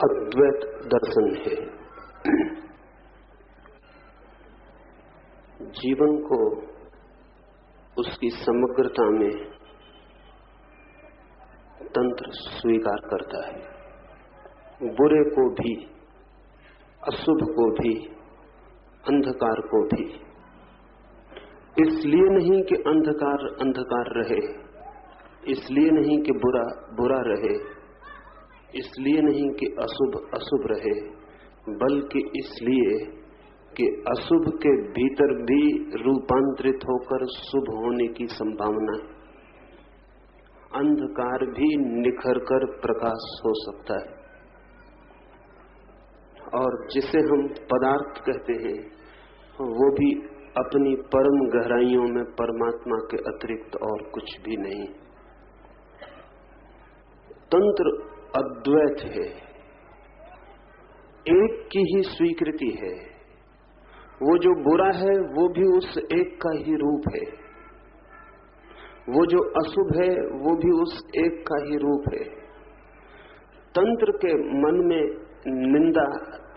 अद्वैत दर्शन है। जीवन को उसकी समग्रता में तंत्र स्वीकार करता है। बुरे को भी, अशुभ को भी, अंधकार को भी। इसलिए नहीं कि अंधकार अंधकार रहे, इसलिए नहीं कि बुरा बुरा रहे, इसलिए नहीं कि अशुभ अशुभ रहे, बल्कि इसलिए कि अशुभ के भीतर भी रूपांतरित होकर शुभ होने की संभावना है। अंधकार भी निखरकर प्रकाश हो सकता है। और जिसे हम पदार्थ कहते हैं वो भी अपनी परम गहराइयों में परमात्मा के अतिरिक्त और कुछ भी नहीं। तंत्र अद्वैत है, एक की ही स्वीकृति है। वो जो बुरा है वो भी उस एक का ही रूप है, वो जो अशुभ है वो भी उस एक का ही रूप है। तंत्र के मन में निंदा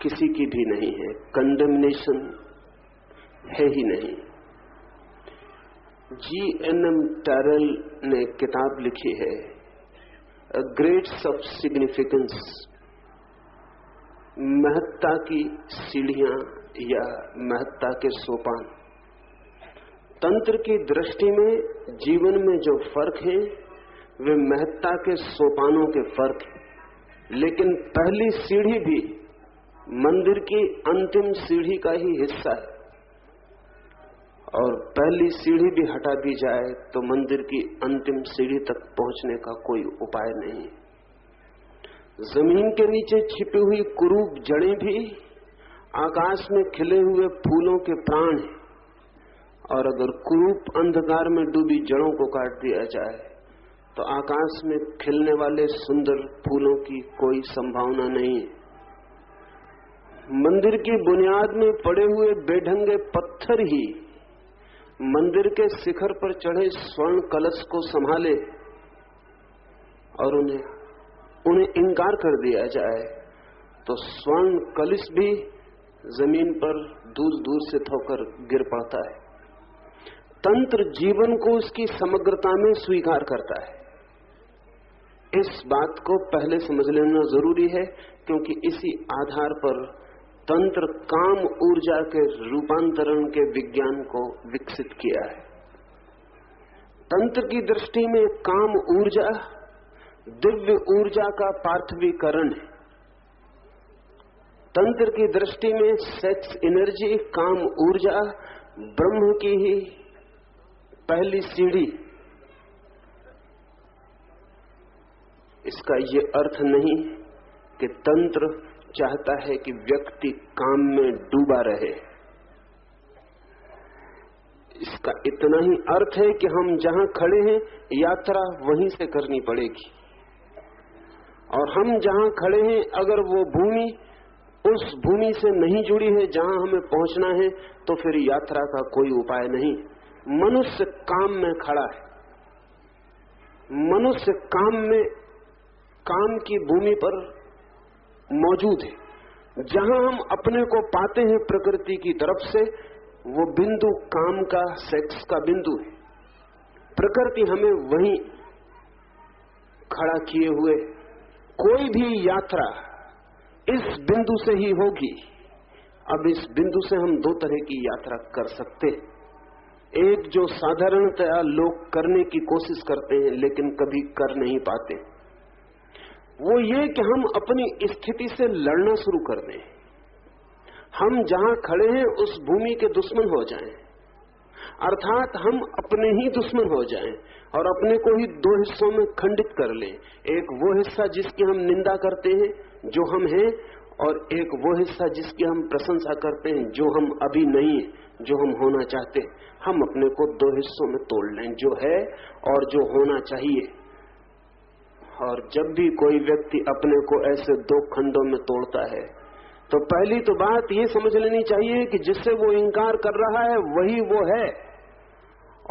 किसी की भी नहीं है, कंडेमनेशन है ही नहीं। G.N.M. टैरल ने किताब लिखी है ग्रेड्स ऑफ सिग्निफिकेंस, महत्ता की सीढ़ियां या महत्ता के सोपान। तंत्र की दृष्टि में जीवन में जो फर्क है वे महत्ता के सोपानों के फर्क है। लेकिन पहली सीढ़ी भी मंदिर की अंतिम सीढ़ी का ही हिस्सा है, और पहली सीढ़ी भी हटा दी जाए तो मंदिर की अंतिम सीढ़ी तक पहुंचने का कोई उपाय नहीं। जमीन के नीचे छिपी हुई कुरूप जड़ें भी आकाश में खिले हुए फूलों के प्राण हैं, और अगर कुरूप अंधकार में डूबी जड़ों को काट दिया जाए तो आकाश में खिलने वाले सुंदर फूलों की कोई संभावना नहीं है। मंदिर की बुनियाद में पड़े हुए बेढंगे पत्थर ही मंदिर के शिखर पर चढ़े स्वर्ण कलश को संभाले, और उन्हें इनकार कर दिया जाए तो स्वर्ण कलश भी जमीन पर दूर दूर से ठोकर गिर पड़ता है। तंत्र जीवन को उसकी समग्रता में स्वीकार करता है। इस बात को पहले समझ लेना जरूरी है, क्योंकि इसी आधार पर तंत्र काम ऊर्जा के रूपांतरण के विज्ञान को विकसित किया है। तंत्र की दृष्टि में काम ऊर्जा दिव्य ऊर्जा का पार्थवीकरण है। तंत्र की दृष्टि में सेक्स एनर्जी, काम ऊर्जा ब्रह्म की ही पहली सीढ़ी। इसका ये अर्थ नहीं कि तंत्र चाहता है कि व्यक्ति काम में डूबा रहे। इसका इतना ही अर्थ है कि हम जहां खड़े हैं यात्रा वहीं से करनी पड़ेगी, और हम जहां खड़े हैं अगर वो भूमि उस भूमि से नहीं जुड़ी है जहां हमें पहुंचना है तो फिर यात्रा का कोई उपाय नहीं। मनुष्य काम में खड़ा है, मनुष्य काम की भूमि पर मौजूद है। जहां हम अपने को पाते हैं प्रकृति की तरफ से, वो बिंदु काम का, सेक्स का बिंदु है। प्रकृति हमें वहीं खड़ा किए हुए, कोई भी यात्रा इस बिंदु से ही होगी। अब इस बिंदु से हम दो तरह की यात्रा कर सकते हैं। एक जो साधारणतया लोग करने की कोशिश करते हैं लेकिन कभी कर नहीं पाते, वो ये कि हम अपनी स्थिति से लड़ना शुरू कर दें। हम जहां खड़े हैं उस भूमि के दुश्मन हो जाएं, अर्थात हम अपने ही दुश्मन हो जाएं और अपने को ही दो हिस्सों में खंडित कर लें। एक वो हिस्सा जिसकी हम निंदा करते हैं, जो हम हैं, और एक वो हिस्सा जिसकी हम प्रशंसा करते हैं, जो हम अभी नहीं है, जो हम होना चाहते हैं। हम अपने को दो हिस्सों में तोड़ लें, जो है और जो होना चाहिए। और जब भी कोई व्यक्ति अपने को ऐसे दो खंडों में तोड़ता है तो पहली तो बात ये समझ लेनी चाहिए कि जिससे वो इंकार कर रहा है वही वो है,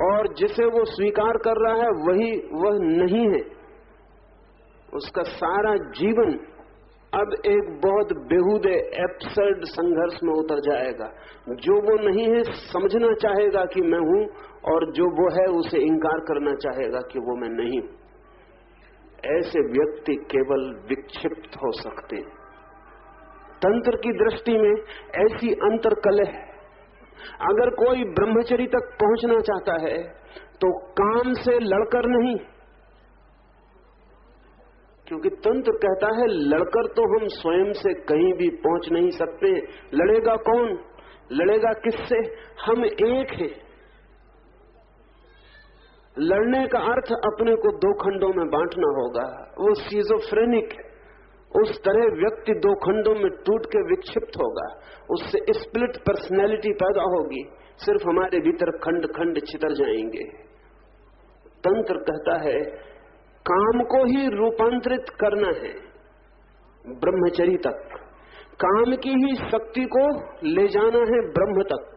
और जिसे वो स्वीकार कर रहा है वही वह नहीं है। उसका सारा जीवन अब एक बहुत बेहूदे एब्सर्ड संघर्ष में उतर जाएगा। जो वो नहीं है समझना चाहेगा कि मैं हूं, और जो वो है उसे इंकार करना चाहेगा कि वो मैं नहीं हूं। ऐसे व्यक्ति केवल विक्षिप्त हो सकते हैं। तंत्र की दृष्टि में ऐसी अंतर्कलह है। अगर कोई ब्रह्मचर्य तक पहुंचना चाहता है तो काम से लड़कर नहीं, क्योंकि तंत्र कहता है लड़कर तो हम स्वयं से कहीं भी पहुंच नहीं सकते। लड़ेगा कौन? लड़ेगा किससे? हम एक हैं। लड़ने का अर्थ अपने को दो खंडों में बांटना होगा। वो सिजोफ्रेनिक है। उस तरह व्यक्ति दो खंडों में टूट के विक्षिप्त होगा। उससे स्प्लिट पर्सनैलिटी पैदा होगी। सिर्फ हमारे भीतर खंड खंड छितर जाएंगे। तंत्र कहता है काम को ही रूपांतरित करना है ब्रह्मचर्य तक। काम की ही शक्ति को ले जाना है ब्रह्म तक।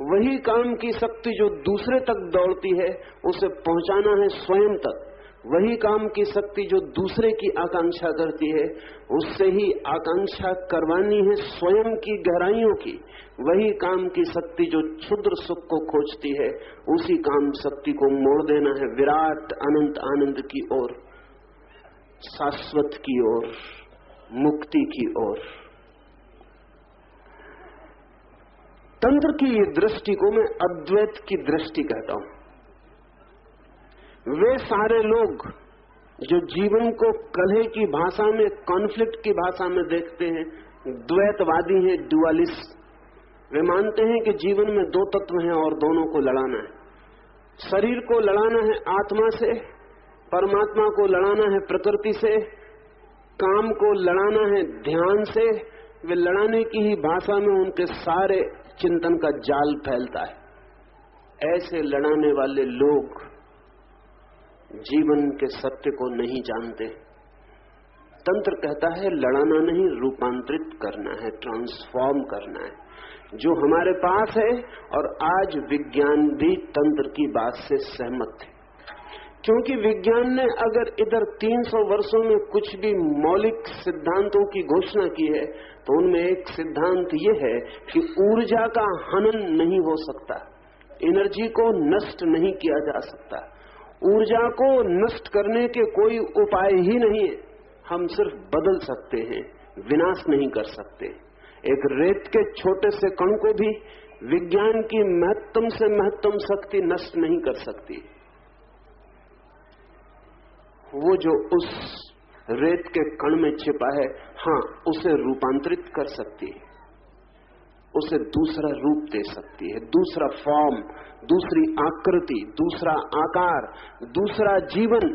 वही काम की शक्ति जो दूसरे तक दौड़ती है उसे पहुंचाना है स्वयं तक। वही काम की शक्ति जो दूसरे की आकांक्षा करती है उससे ही आकांक्षा करवानी है स्वयं की गहराइयों की। वही काम की शक्ति जो क्षुद्र सुख को खोजती है उसी काम शक्ति को मोड़ देना है विराट अनंत आनंद की ओर, शाश्वत की ओर, मुक्ति की ओर। तंत्र की ये दृष्टि को मैं अद्वैत की दृष्टि कहता हूं। वे सारे लोग जो जीवन को कलह की भाषा में, कॉन्फ्लिक्ट की भाषा में देखते हैं, द्वैतवादी हैं, डुअलिस्ट। वे मानते हैं कि जीवन में दो तत्व हैं और दोनों को लड़ाना है। शरीर को लड़ाना है आत्मा से, परमात्मा को लड़ाना है प्रकृति से, काम को लड़ाना है ध्यान से। वे लड़ाने की ही भाषा में उनके सारे चिंतन का जाल फैलता है। ऐसे लड़ाने वाले लोग जीवन के सत्य को नहीं जानते। तंत्र कहता है लड़ाना नहीं, रूपांतरित करना है, ट्रांसफॉर्म करना है जो हमारे पास है। और आज विज्ञान भी तंत्र की बात से सहमत है, क्योंकि विज्ञान ने अगर इधर 300 वर्षों में कुछ भी मौलिक सिद्धांतों की घोषणा की है तो उनमें एक सिद्धांत ये है कि ऊर्जा का हनन नहीं हो सकता, एनर्जी को नष्ट नहीं किया जा सकता। ऊर्जा को नष्ट करने के कोई उपाय ही नहीं है। हम सिर्फ बदल सकते हैं, विनाश नहीं कर सकते। एक रेत के छोटे से कण को भी विज्ञान की महत्तम से महत्तम शक्ति नष्ट नहीं कर सकती। वो जो उस रेत के कण में छिपा है, हाँ, उसे रूपांतरित कर सकती है, उसे दूसरा रूप दे सकती है, दूसरा फॉर्म, दूसरी आकृति, दूसरा आकार, दूसरा जीवन,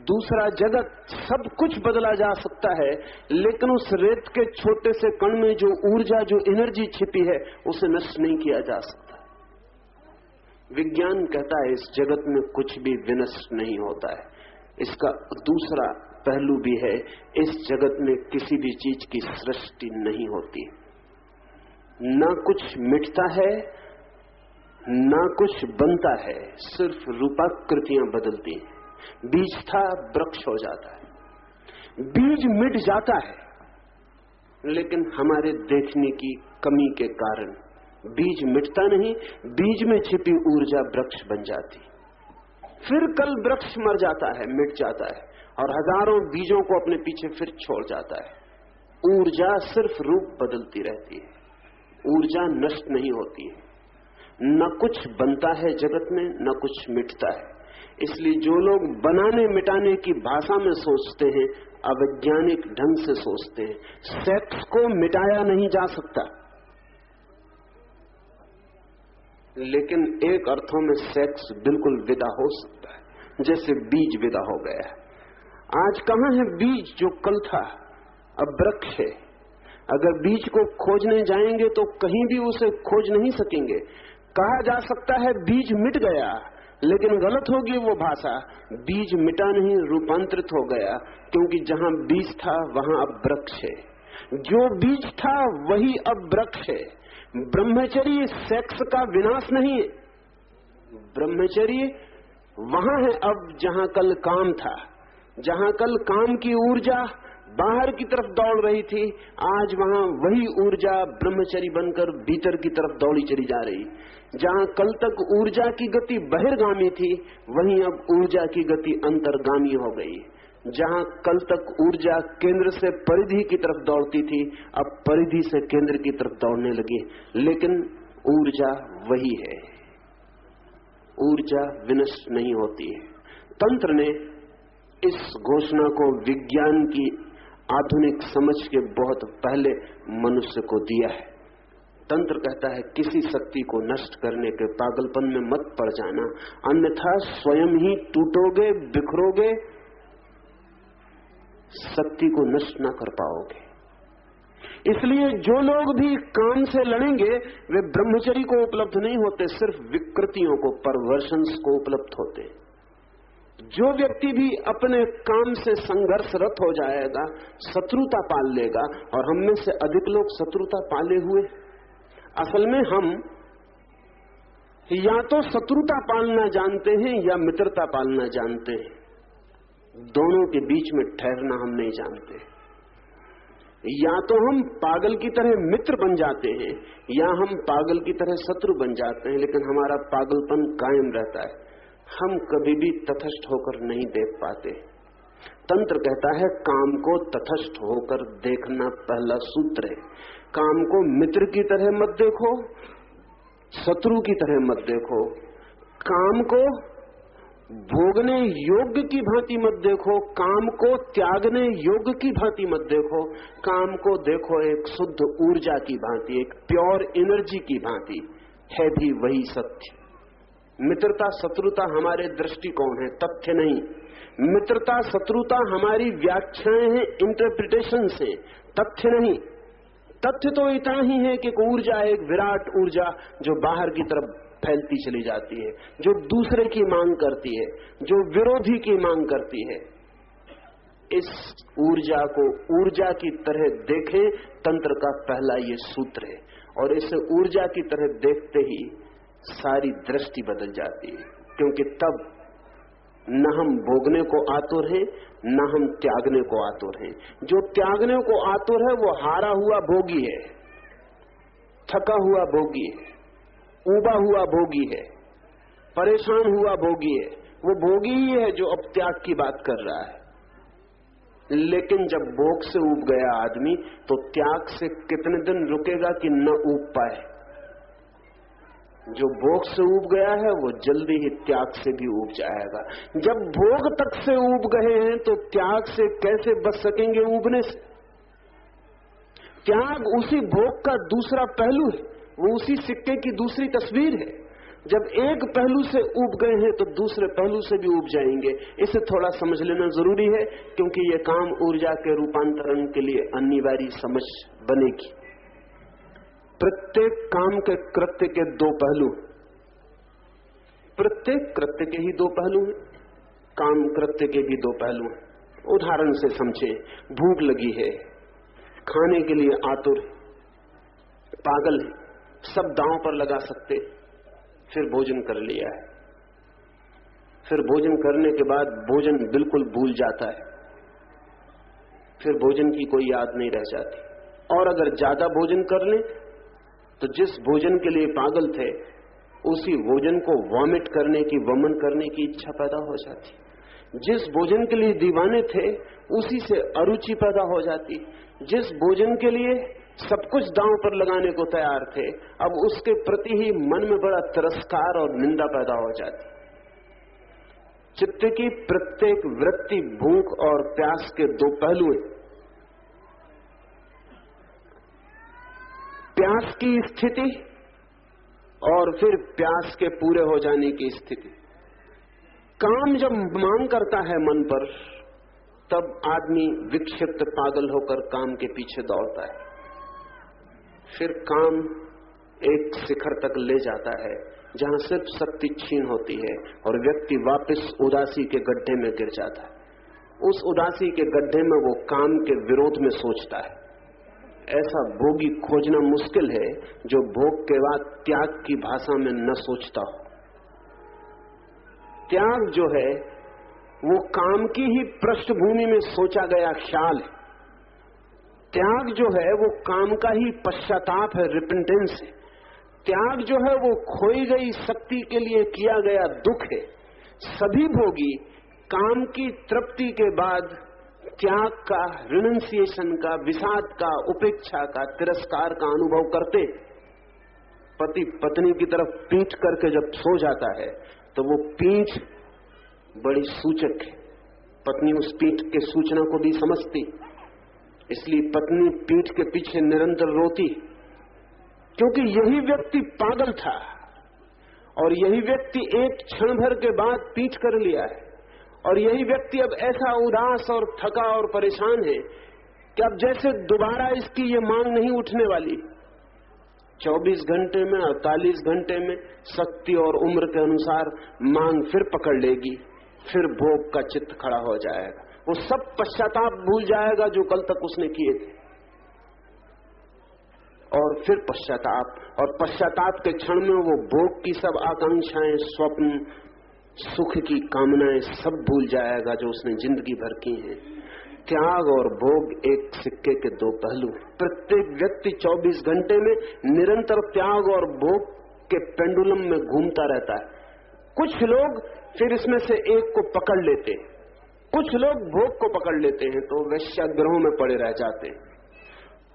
दूसरा जगत, सब कुछ बदला जा सकता है। लेकिन उस रेत के छोटे से कण में जो ऊर्जा, जो एनर्जी छिपी है, उसे नष्ट नहीं किया जा सकता। विज्ञान कहता है इस जगत में कुछ भी विनष्ट नहीं होता है। इसका दूसरा पहलू भी है, इस जगत में किसी भी चीज की सृष्टि नहीं होती। ना कुछ मिटता है, ना कुछ बनता है, सिर्फ रूपाकृतियां बदलती हैं। बीज था, वृक्ष हो जाता है। बीज मिट जाता है, लेकिन हमारे देखने की कमी के कारण बीज मिटता नहीं। बीज में छिपी ऊर्जा वृक्ष बन जाती, फिर कल वृक्ष मर जाता है, मिट जाता है, और हजारों बीजों को अपने पीछे फिर छोड़ जाता है। ऊर्जा सिर्फ रूप बदलती रहती है, ऊर्जा नष्ट नहीं होती है। न कुछ बनता है जगत में, न कुछ मिटता है। इसलिए जो लोग बनाने मिटाने की भाषा में सोचते हैं, अवैज्ञानिक ढंग से सोचते हैं। सेक्स को मिटाया नहीं जा सकता, लेकिन एक अर्थों में सेक्स बिल्कुल विदा हो सकता है, जैसे बीज विदा हो गया है। आज कहां है बीज जो कल था? अब वृक्ष है। अगर बीज को खोजने जाएंगे तो कहीं भी उसे खोज नहीं सकेंगे। कहा जा सकता है बीज मिट गया, लेकिन गलत होगी वो भाषा। बीज मिटा नहीं, रूपांतरित हो गया, क्योंकि जहां बीज था वहां अब वृक्ष है। जो बीज था वही अब वृक्ष है। ब्रह्मचर्य सेक्स का विनाश नहीं है। ब्रह्मचर्य वहां है अब जहां कल काम था, जहां कल काम की ऊर्जा बाहर की तरफ दौड़ रही थी, आज वहां वही ऊर्जा ब्रह्मचरी बनकर भीतर की तरफ दौड़ी चली जा रही। जहां कल तक ऊर्जा की गति बहिर्गामी थी, वहीं अब ऊर्जा की गति अंतर्गामी हो गई। जहां कल तक ऊर्जा केंद्र से परिधि की तरफ दौड़ती थी, अब परिधि से केंद्र की तरफ दौड़ने लगी। लेकिन ऊर्जा वही है, ऊर्जा विनष्ट नहीं होती है। तंत्र ने इस घोषणा को विज्ञान की आधुनिक समझ के बहुत पहले मनुष्य को दिया है। तंत्र कहता है किसी शक्ति को नष्ट करने के पागलपन में मत पड़ जाना, अन्यथा स्वयं ही टूटोगे, बिखरोगे, शक्ति को नष्ट ना कर पाओगे। इसलिए जो लोग भी काम से लड़ेंगे वे ब्रह्मचर्य को उपलब्ध नहीं होते, सिर्फ विकृतियों को, परवर्शंस को उपलब्ध होते। जो व्यक्ति भी अपने काम से संघर्षरत हो जाएगा, शत्रुता पाल लेगा, और हम में से अधिक लोग शत्रुता पाले हुए। असल में हम या तो शत्रुता पालना जानते हैं या मित्रता पालना जानते हैं, दोनों के बीच में ठहरना हम नहीं जानते। या तो हम पागल की तरह मित्र बन जाते हैं या हम पागल की तरह शत्रु बन जाते हैं, लेकिन हमारा पागलपन कायम रहता है। हम कभी भी तटस्थ होकर नहीं देख पाते। तंत्र कहता है काम को तटस्थ होकर देखना पहला सूत्र है। काम को मित्र की तरह मत देखो, शत्रु की तरह मत देखो। काम को भोगने योग्य की भांति मत देखो, काम को त्यागने योग्य की भांति मत देखो। काम को देखो एक शुद्ध ऊर्जा की भांति, एक प्योर एनर्जी की भांति, है भी वही सत्य। मित्रता शत्रुता हमारे दृष्टिकोण है, तथ्य नहीं। मित्रता शत्रुता हमारी व्याख्याएं हैं, इंटरप्रिटेशन से, तथ्य नहीं। तथ्य तो इतना ही है कि ऊर्जा, एक विराट ऊर्जा जो बाहर की तरफ फैलती चली जाती है, जो दूसरे की मांग करती है, जो विरोधी की मांग करती है। इस ऊर्जा को ऊर्जा की तरह देखें, तंत्र का पहला ये सूत्र है। और इसे ऊर्जा की तरह देखते ही सारी दृष्टि बदल जाती है, क्योंकि तब न हम भोगने को आतुर हैं, न हम त्यागने को आतुर हैं। जो त्यागने को आतुर है वो हारा हुआ भोगी है, थका हुआ भोगी है, ऊबा हुआ भोगी है, परेशान हुआ भोगी है। वो भोगी ही है जो अब त्याग की बात कर रहा है। लेकिन जब भोग से ऊब गया आदमी, तो त्याग से कितने दिन रुकेगा कि न ऊब पाए। जो भोग से ऊब गया है वो जल्दी ही त्याग से भी ऊब जाएगा। जब भोग तक से ऊब गए हैं तो त्याग से कैसे बच सकेंगे ऊबने से? त्याग उसी भोग का दूसरा पहलू है, वो उसी सिक्के की दूसरी तस्वीर है। जब एक पहलू से ऊब गए हैं तो दूसरे पहलू से भी ऊब जाएंगे। इसे थोड़ा समझ लेना जरूरी है, क्योंकि ये काम ऊर्जा के रूपांतरण के लिए अनिवार्य समझ बनेगी। प्रत्येक काम के कृत्य के दो पहलू, प्रत्येक कृत्य के ही दो पहलू हैं, काम कृत्य के भी दो पहलू हैं। उदाहरण से समझें, भूख लगी है, खाने के लिए आतुर है, पागल है, सब दांव पर लगा सकते, फिर भोजन कर लिया है। फिर भोजन करने के बाद भोजन बिल्कुल भूल जाता है, फिर भोजन की कोई याद नहीं रह जाती। और अगर ज्यादा भोजन कर लें तो जिस भोजन के लिए पागल थे उसी भोजन को वॉमिट करने की, वमन करने की इच्छा पैदा हो जाती। जिस भोजन के लिए दीवाने थे उसी से अरुचि पैदा हो जाती। जिस भोजन के लिए सब कुछ दांव पर लगाने को तैयार थे, अब उसके प्रति ही मन में बड़ा तिरस्कार और निंदा पैदा हो जाती। चित्त की प्रत्येक वृत्ति भूख और प्यास के दो पहलू हैं। प्यास की स्थिति और फिर प्यास के पूरे हो जाने की स्थिति। काम जब मांग करता है मन पर, तब आदमी विक्षिप्त पागल होकर काम के पीछे दौड़ता है। फिर काम एक शिखर तक ले जाता है जहां सिर्फ शक्ति क्षीण होती है और व्यक्ति वापस उदासी के गड्ढे में गिर जाता है। उस उदासी के गड्ढे में वो काम के विरोध में सोचता है। ऐसा भोगी खोजना मुश्किल है जो भोग के बाद त्याग की भाषा में न सोचता हो। त्याग जो है वो काम की ही पृष्ठभूमि में सोचा गया ख्याल है। त्याग जो है वो काम का ही पश्चाताप है, रिपेंटेंस है। त्याग जो है वो खोई गई शक्ति के लिए किया गया दुख है। सभी भोगी काम की तृप्ति के बाद त्याग का, रिनंसिएशन का, विषाद का, उपेक्षा का, तिरस्कार का अनुभव करते। पति पत्नी की तरफ पीठ करके जब सो जाता है तो वो पीठ बड़ी सूचक है। पत्नी उस पीठ के सूचना को भी समझती, इसलिए पत्नी पीठ के पीछे निरंतर रोती, क्योंकि यही व्यक्ति पागल था और यही व्यक्ति एक क्षण भर के बाद पीठ कर लिया है, और यही व्यक्ति अब ऐसा उदास और थका और परेशान है कि अब जैसे दोबारा इसकी ये मांग नहीं उठने वाली। 24 घंटे में, 48 घंटे में शक्ति और उम्र के अनुसार मांग फिर पकड़ लेगी, फिर भोग का चित्त खड़ा हो जाएगा। वो सब पश्चाताप भूल जाएगा जो कल तक उसने किए थे, और फिर पश्चाताप, और पश्चाताप के क्षण में वो भोग की सब आकांक्षाएं, स्वप्न, सुख की कामनाएं सब भूल जाएगा जो उसने जिंदगी भर की हैं। त्याग और भोग एक सिक्के के दो पहलू। प्रत्येक व्यक्ति 24 घंटे में निरंतर त्याग और भोग के पेंडुलम में घूमता रहता है। कुछ लोग फिर इसमें से एक को पकड़ लेते, कुछ लोग भोग को पकड़ लेते हैं तो वेश्यागृहों में पड़े रह जाते हैं।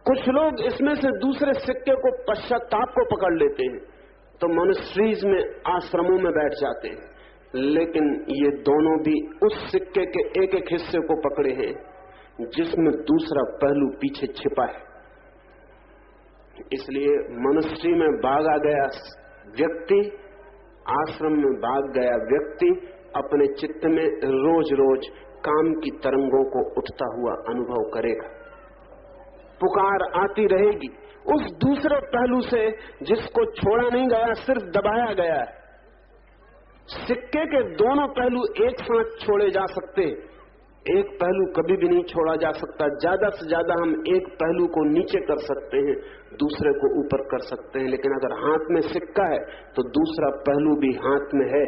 कुछ लोग इसमें से दूसरे सिक्के को, पश्चाताप को पकड़ लेते हैं तो मॉनेस्ट्रीज में, आश्रमों में बैठ जाते हैं। लेकिन ये दोनों भी उस सिक्के के एक एक हिस्से को पकड़े हैं जिसमें दूसरा पहलू पीछे छिपा है। इसलिए मॉनेस्ट्री में भागा गया व्यक्ति, आश्रम में भाग गया व्यक्ति अपने चित्त में रोज रोज काम की तरंगों को उठता हुआ अनुभव करेगा। पुकार आती रहेगी उस दूसरे पहलू से जिसको छोड़ा नहीं गया, सिर्फ दबाया गया है। सिक्के के दोनों पहलू एक साथ छोड़े जा सकते, एक पहलू कभी भी नहीं छोड़ा जा सकता। ज्यादा से ज्यादा हम एक पहलू को नीचे कर सकते हैं, दूसरे को ऊपर कर सकते हैं, लेकिन अगर हाथ में सिक्का है तो दूसरा पहलू भी हाथ में है।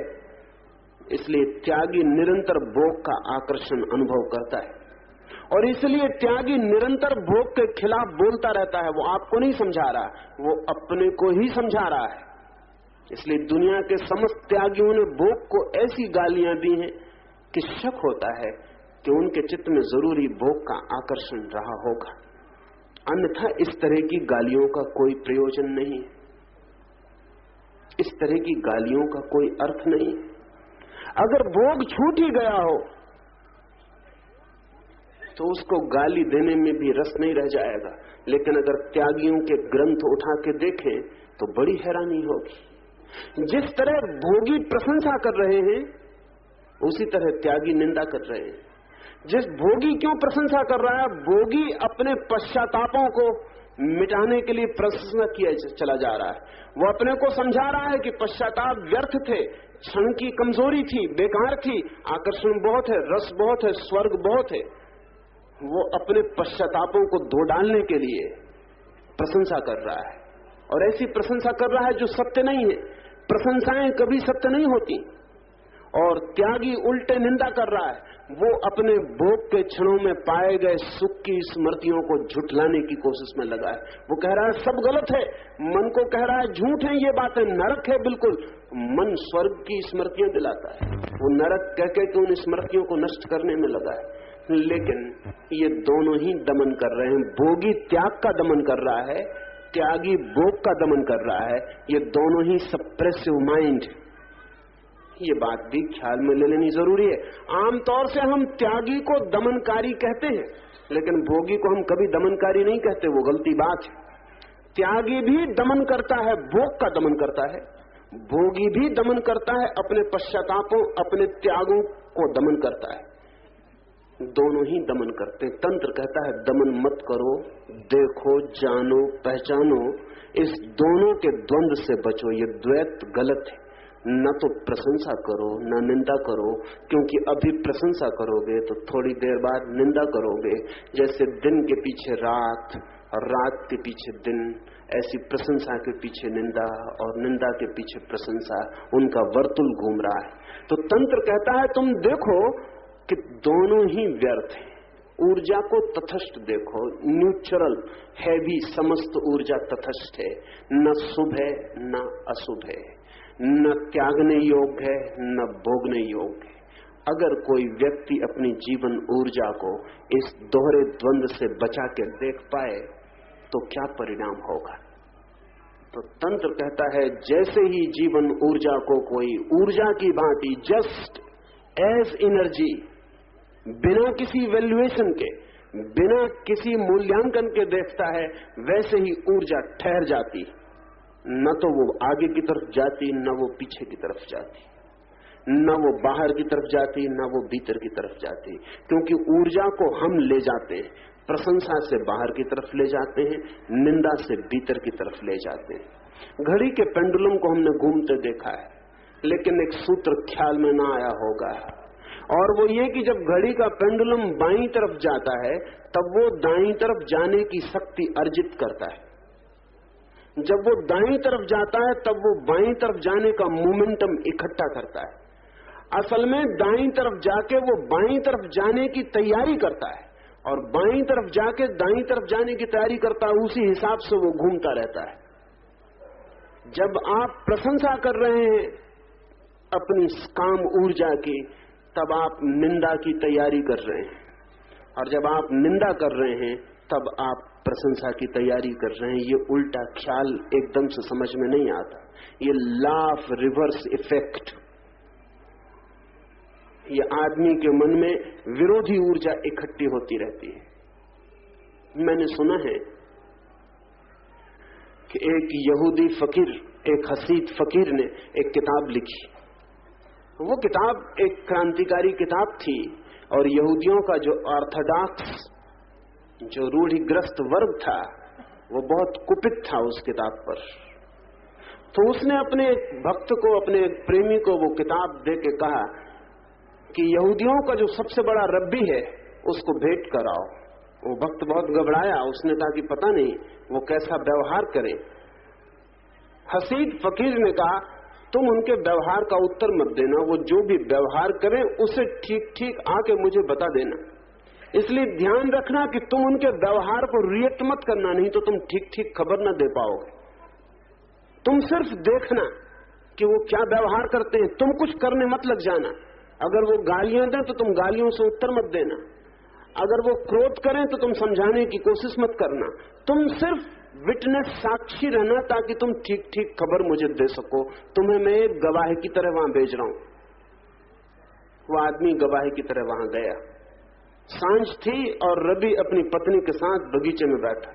इसलिए त्यागी निरंतर भोग का आकर्षण अनुभव करता है, और इसलिए त्यागी निरंतर भोग के खिलाफ बोलता रहता है। वो आपको नहीं समझा रहा, वो अपने को ही समझा रहा है। इसलिए दुनिया के समस्त त्यागियों ने भोग को ऐसी गालियां दी हैं कि शक होता है कि उनके चित्त में जरूरी भोग का आकर्षण रहा होगा, अन्यथा इस तरह की गालियों का कोई प्रयोजन नहीं, इस तरह की गालियों का कोई अर्थ नहीं। अगर भोग छूट ही गया हो तो उसको गाली देने में भी रस नहीं रह जाएगा। लेकिन अगर त्यागियों के ग्रंथ उठा के देखें तो बड़ी हैरानी होगी। जिस तरह भोगी प्रशंसा कर रहे हैं उसी तरह त्यागी निंदा कर रहे हैं। जिस भोगी क्यों प्रशंसा कर रहा है, भोगी अपने पश्चातापों को मिटाने के लिए प्रशंसा किया चला जा रहा है। वो अपने को समझा रहा है कि पश्चाताप व्यर्थ थे, क्षण की कमजोरी थी, बेकार थी, आकर्षण बहुत है, रस बहुत है, स्वर्ग बहुत है। वो अपने पश्चातापों को धो डालने के लिए प्रशंसा कर रहा है, और ऐसी प्रशंसा कर रहा है जो सत्य नहीं है। प्रशंसाएं कभी सत्य नहीं होती। और त्यागी उल्टे निंदा कर रहा है। वो अपने भोग के क्षणों में पाए गए सुख की स्मृतियों को झुठलाने की कोशिश में लगा है। वो कह रहा है सब गलत है, मन को कह रहा है झूठ है ये बातें, नरक है बिल्कुल। मन स्वर्ग की स्मृतियां दिलाता है, वो नरक कह के उन स्मृतियों को नष्ट करने में लगा है। लेकिन ये दोनों ही दमन कर रहे हैं। भोगी त्याग का दमन कर रहा है, त्यागी भोग का दमन कर रहा है। ये दोनों ही सप्रेसिव माइंड। ये बात भी ख्याल में ले लेनी जरूरी है। आमतौर से हम त्यागी को दमनकारी कहते हैं, लेकिन भोगी को हम कभी दमनकारी नहीं कहते, वो गलती बात है। त्यागी भी दमन करता है, भोग का दमन करता है। भोगी भी दमन करता है, अपने पश्चातापों, अपने त्यागों को दमन करता है। दोनों ही दमन करते हैं। तंत्र कहता है दमन मत करो, देखो, जानो, पहचानो, इस दोनों के द्वंद्व से बचो। ये द्वैत गलत है। न तो प्रशंसा करो न निंदा करो, क्योंकि अभी प्रशंसा करोगे तो थोड़ी देर बाद निंदा करोगे। जैसे दिन के पीछे रात और रात के पीछे दिन, ऐसी प्रशंसा के पीछे निंदा और निंदा के पीछे प्रशंसा, उनका वर्तुल घूम रहा है। तो तंत्र कहता है तुम देखो कि दोनों ही व्यर्थ हैं। ऊर्जा को तटस्थ देखो, न्यूट्रल है भी, समस्त ऊर्जा तटस्थ है, न शुभ है न अशुभ है, न त्यागने योग्य है न भोगने योग्य है। अगर कोई व्यक्ति अपनी जीवन ऊर्जा को इस दोहरे द्वंद से बचा के देख पाए तो क्या परिणाम होगा? तो तंत्र कहता है जैसे ही जीवन ऊर्जा को कोई ऊर्जा की भांति जस्ट एज एनर्जी, बिना किसी वैल्यूएशन के, बिना किसी मूल्यांकन के देखता है, वैसे ही ऊर्जा ठहर जाती, न तो वो आगे की तरफ जाती न वो पीछे की तरफ जाती, न वो बाहर की तरफ जाती न वो भीतर की तरफ जाती। क्योंकि ऊर्जा को हम ले जाते हैं, प्रशंसा से बाहर की तरफ ले जाते हैं, निंदा से भीतर की तरफ ले जाते हैं। घड़ी के पेंडुलम को हमने घूमते देखा है, लेकिन एक सूत्र ख्याल में ना आया होगा, और वो ये कि जब घड़ी का पेंडुलम बाईं तरफ जाता है तब वो दाईं तरफ जाने की शक्ति अर्जित करता है, जब वो दाईं तरफ जाता है तब वो बाईं तरफ जाने का मोमेंटम इकट्ठा करता है। असल में दाईं तरफ जाके वो बाईं तरफ जाने की तैयारी करता है, और बाईं तरफ जाके दाईं तरफ जाने की तैयारी करता है, उसी हिसाब से वो घूमता रहता है। जब आप प्रशंसा कर रहे हैं अपनी काम ऊर्जा की, तब आप निंदा की तैयारी कर रहे हैं, और जब आप निंदा कर रहे हैं तब आप प्रशंसा की तैयारी कर रहे हैं। ये उल्टा ख्याल एकदम से समझ में नहीं आता, ये लॉ ऑफ रिवर्स इफेक्ट, ये आदमी के मन में विरोधी ऊर्जा इकट्ठी होती रहती है। मैंने सुना है कि एक यहूदी फकीर, एक हसीद फकीर ने एक किताब लिखी। वो किताब एक क्रांतिकारी किताब थी, और यहूदियों का जो ऑर्थोडॉक्स, जो रूढ़िग्रस्त वर्ग था, वो बहुत कुपित था उस किताब पर। तो उसने अपने भक्त को, अपने प्रेमी को वो किताब दे के कहा कि यहूदियों का जो सबसे बड़ा रब्बी है उसको भेंट कराओ। वो भक्त बहुत घबराया, उसने कहा कि पता नहीं वो कैसा व्यवहार करे। हसीद फकीर ने कहा तुम उनके व्यवहार का उत्तर मत देना, वो जो भी व्यवहार करें उसे ठीक ठीक आके मुझे बता देना। इसलिए ध्यान रखना कि तुम उनके व्यवहार को रिएक्ट मत करना, नहीं तो तुम ठीक ठीक खबर न दे पाओगे। तुम सिर्फ देखना कि वो क्या व्यवहार करते हैं, तुम कुछ करने मत लग जाना। अगर वो गालियां दें तो तुम गालियों से उत्तर मत देना, अगर वो क्रोध करें तो तुम समझाने की कोशिश मत करना। तुम सिर्फ विटनेस, साक्षी रहना, ताकि तुम ठीक ठीक खबर मुझे दे सको। तुम्हें मैं एक गवाह की तरह वहां भेज रहा हूं। वो आदमी गवाह की तरह वहां गया। सांझ थी और रवि अपनी पत्नी के साथ बगीचे में बैठा।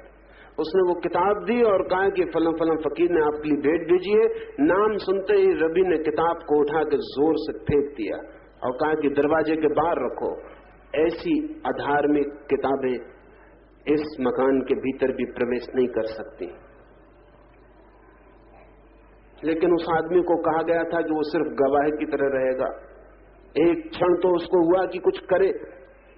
उसने वो किताब दी और कहा कि फलम फलम फकीर ने आपके लिए भेंट भेजी है। नाम सुनते ही रवि ने किताब को उठा के जोर से फेंक दिया और कहा कि दरवाजे के बाहर रखो, ऐसी अधार्मिक किताबें इस मकान के भीतर भी प्रवेश नहीं कर सकती। लेकिन उस आदमी को कहा गया था कि वो सिर्फ गवाह की तरह रहेगा। एक क्षण तो उसको हुआ कि कुछ करे,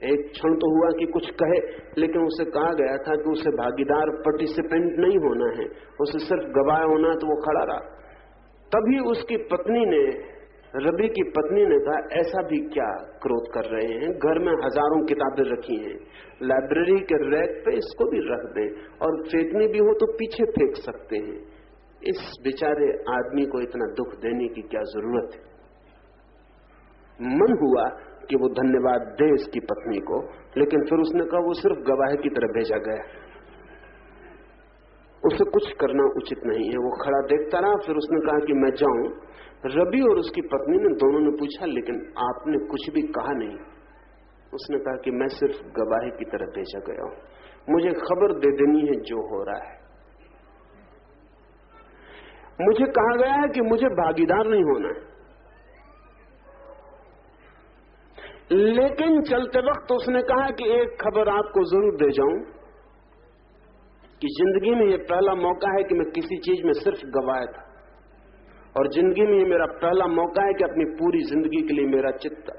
एक क्षण तो हुआ कि कुछ कहे, लेकिन उसे कहा गया था कि उसे भागीदार, पार्टिसिपेंट नहीं होना है, उसे सिर्फ गवाह होना। तो वो खड़ा रहा। तभी उसकी पत्नी ने, रवि की पत्नी ने कहा ऐसा भी क्या क्रोध कर रहे हैं, घर में हजारों किताबें रखी हैं, लाइब्रेरी के रैक पे इसको भी रख दें, और फेंकनी भी हो तो पीछे फेंक सकते हैं। इस बेचारे आदमी को इतना दुख देने की क्या जरूरत है। मन हुआ कि वो धन्यवाद दे इसकी पत्नी को, लेकिन फिर उसने कहा वो सिर्फ गवाह की तरह भेजा गया, उसे कुछ करना उचित नहीं है। वो खड़ा देखता रहा। फिर उसने कहा कि मैं जाऊं। रवि और उसकी पत्नी ने, दोनों ने पूछा लेकिन आपने कुछ भी कहा नहीं। उसने कहा कि मैं सिर्फ गवाह की तरह भेजा गया हूं, मुझे खबर दे देनी है जो हो रहा है। मुझे कहा गया है कि मुझे भागीदार नहीं होना है। लेकिन चलते वक्त उसने कहा कि एक खबर आपको जरूर दे जाऊं कि जिंदगी में ये पहला मौका है कि मैं किसी चीज में सिर्फ गवाह था, और जिंदगी में ये मेरा पहला मौका है कि अपनी पूरी जिंदगी के लिए मेरा चित्त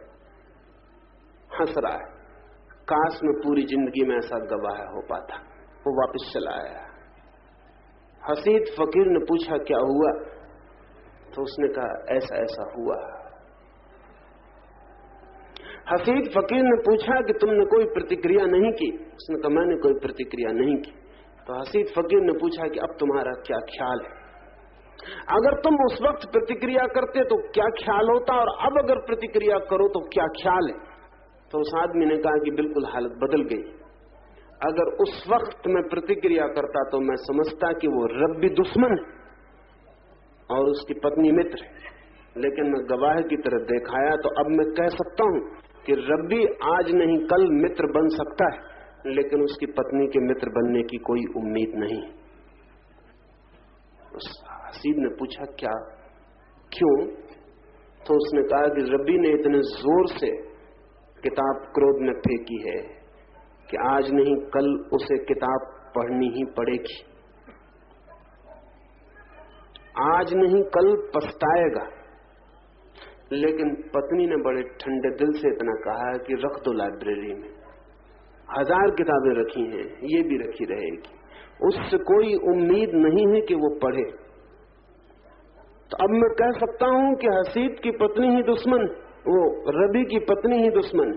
हंस रहा है। काश में पूरी जिंदगी में ऐसा गवाह हो पाता। वो वापस चला आया। हसीद फकीर ने पूछा क्या हुआ, तो उसने कहा ऐसा ऐसा हुआ। हसीद फकीर ने पूछा कि तुमने कोई प्रतिक्रिया नहीं की? उसने कहा मैंने कोई प्रतिक्रिया नहीं की। तो हसीद फकीर ने पूछा कि अब तुम्हारा क्या ख्याल है? अगर तुम उस वक्त प्रतिक्रिया करते तो क्या ख्याल होता, और अब अगर प्रतिक्रिया करो तो क्या ख्याल है? तो उस आदमी ने कहा कि बिल्कुल हालत बदल गई। अगर उस वक्त मैं प्रतिक्रिया करता तो मैं समझता कि वो रब्बी दुश्मन है और उसकी पत्नी मित्र है, लेकिन मैं गवाह की तरह दिखाया तो अब मैं कह सकता हूं कि रब्बी आज नहीं कल मित्र बन सकता है, लेकिन उसकी पत्नी के मित्र बनने की कोई उम्मीद नहीं। उस हसीद ने पूछा क्या, क्यों? तो उसने कहा कि रब्बी ने इतने जोर से किताब क्रोध में फेंकी है कि आज नहीं कल उसे किताब पढ़नी ही पड़ेगी, आज नहीं कल पछताएगा। लेकिन पत्नी ने बड़े ठंडे दिल से इतना कहा कि रख दो लाइब्रेरी में, 1000 किताबें रखी हैं, ये भी रखी रहेगी, उससे कोई उम्मीद नहीं है कि वो पढ़े। तो अब मैं कह सकता हूं कि हसीद की पत्नी ही दुश्मन, वो रबी की पत्नी ही दुश्मन,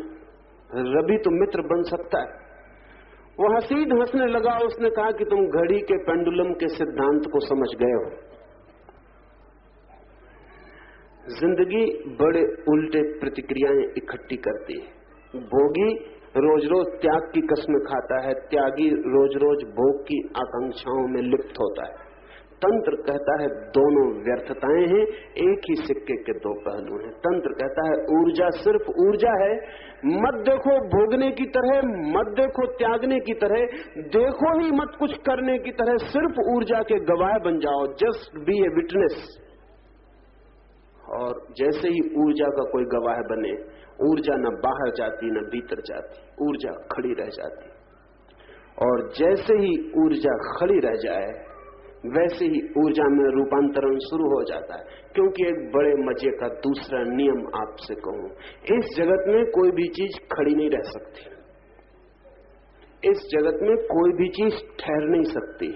रबी तो मित्र बन सकता है। वो हसीद हंसने लगा। उसने कहा कि तुम घड़ी के पेंडुलम के सिद्धांत को समझ गए हो। जिंदगी बड़े उल्टे प्रतिक्रियाएं इकट्ठी करती है। भोगी रोज रोज त्याग की कस्में खाता है, त्यागी रोज रोज भोग की आकांक्षाओं में लिप्त होता है। तंत्र कहता है दोनों व्यर्थताएं हैं, एक ही सिक्के के दो पहलू हैं। तंत्र कहता है ऊर्जा सिर्फ ऊर्जा है, मत देखो भोगने की तरह, मत देखो त्यागने की तरह, देखो ही मत कुछ करने की तरह, सिर्फ ऊर्जा के गवाह बन जाओ, जस्ट बी ए विटनेस। और जैसे ही ऊर्जा का कोई गवाह बने, ऊर्जा न बाहर जाती न भीतर जाती, ऊर्जा खड़ी रह जाती। और जैसे ही ऊर्जा खड़ी रह जाए वैसे ही ऊर्जा में रूपांतरण शुरू हो जाता है। क्योंकि एक बड़े मजे का दूसरा नियम आपसे कहूं, इस जगत में कोई भी चीज खड़ी नहीं रह सकती, इस जगत में कोई भी चीज ठहर नहीं सकती।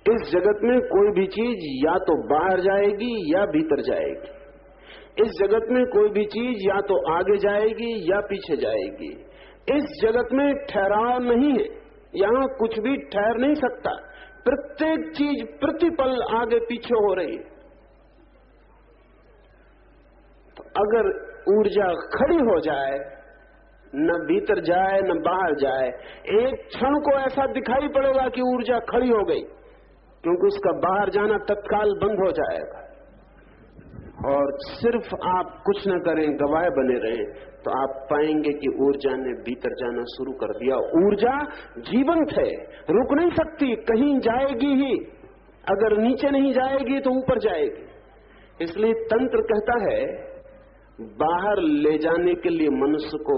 इस जगत में कोई भी चीज या तो बाहर जाएगी या भीतर जाएगी। इस जगत में कोई भी चीज या तो आगे जाएगी या पीछे जाएगी। इस जगत में ठहराव नहीं है, यहां कुछ भी ठहर नहीं सकता। प्रत्येक चीज प्रतिपल आगे पीछे हो रही है। तो अगर ऊर्जा खड़ी हो जाए, न भीतर जाए न बाहर जाए, एक क्षण को ऐसा दिखाई पड़ेगा कि ऊर्जा खड़ी हो गई, क्योंकि उसका बाहर जाना तत्काल बंद हो जाएगा। और सिर्फ आप कुछ न करें, गवाह बने रहें, तो आप पाएंगे कि ऊर्जा ने भीतर जाना शुरू कर दिया। ऊर्जा जीवंत है, रुक नहीं सकती, कहीं जाएगी ही। अगर नीचे नहीं जाएगी तो ऊपर जाएगी। इसलिए तंत्र कहता है बाहर ले जाने के लिए मनुष्य को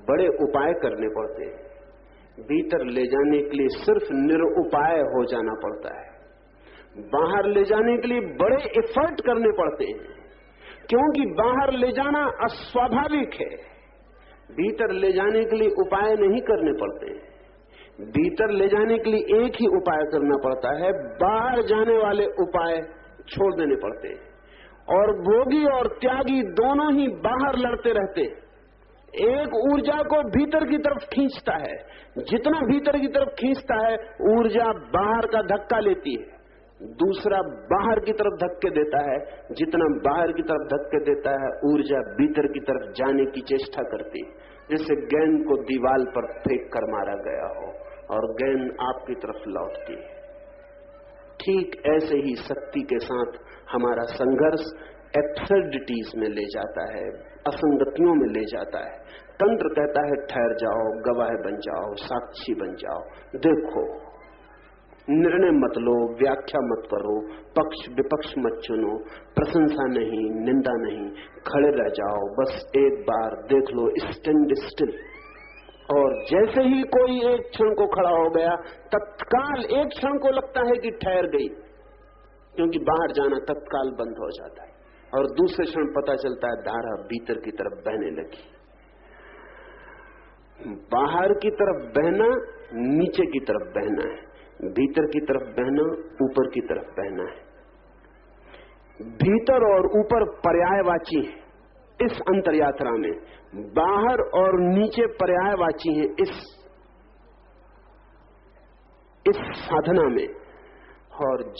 बड़े उपाय करने पड़ते हैं, भीतर ले जाने के लिए सिर्फ निरुपाय हो जाना पड़ता है। बाहर ले जाने के लिए बड़े एफर्ट करने पड़ते हैं, क्योंकि बाहर ले जाना अस्वाभाविक है। भीतर ले जाने के लिए उपाय नहीं करने पड़ते। भीतर ले जाने के लिए एक ही उपाय करना पड़ता है, बाहर जाने वाले उपाय छोड़ देने पड़ते हैं। और भोगी और त्यागी दोनों ही बाहर लड़ते रहते। एक ऊर्जा को भीतर की तरफ खींचता है, जितना भीतर की तरफ खींचता है ऊर्जा बाहर का धक्का लेती है। दूसरा बाहर की तरफ धक्के देता है, जितना बाहर की तरफ धक्के देता है ऊर्जा भीतर की तरफ जाने की चेष्टा करती, जैसे गेंद को दीवार पर फेंक कर मारा गया हो और गेंद आपकी तरफ लौटती है। ठीक ऐसे ही शक्ति के साथ हमारा संघर्ष एब्सर्डिटीज में ले जाता है, असंगतियों में ले जाता है। तंत्र कहता है ठहर जाओ, गवाह बन जाओ, साक्षी बन जाओ, देखो, निर्णय मत लो, व्याख्या मत करो, पक्ष विपक्ष मत चुनो, प्रशंसा नहीं, निंदा नहीं, खड़े रह जाओ, बस एक बार देख लो, स्टैंड स्टिल। और जैसे ही कोई एक क्षण को खड़ा हो गया, तत्काल एक क्षण को लगता है कि ठहर गई, क्योंकि बाहर जाना तत्काल बंद हो जाता है। और दूसरे क्षण पता चलता है धारा भीतर की तरफ बहने लगी। बाहर की तरफ बहना नीचे की तरफ बहना है, भीतर की तरफ बहना ऊपर की तरफ बहना है। भीतर और ऊपर पर्यायवाची है। इस अंतर यात्रा में बाहर और नीचे पर्यायवाची हैं इस साधना में। और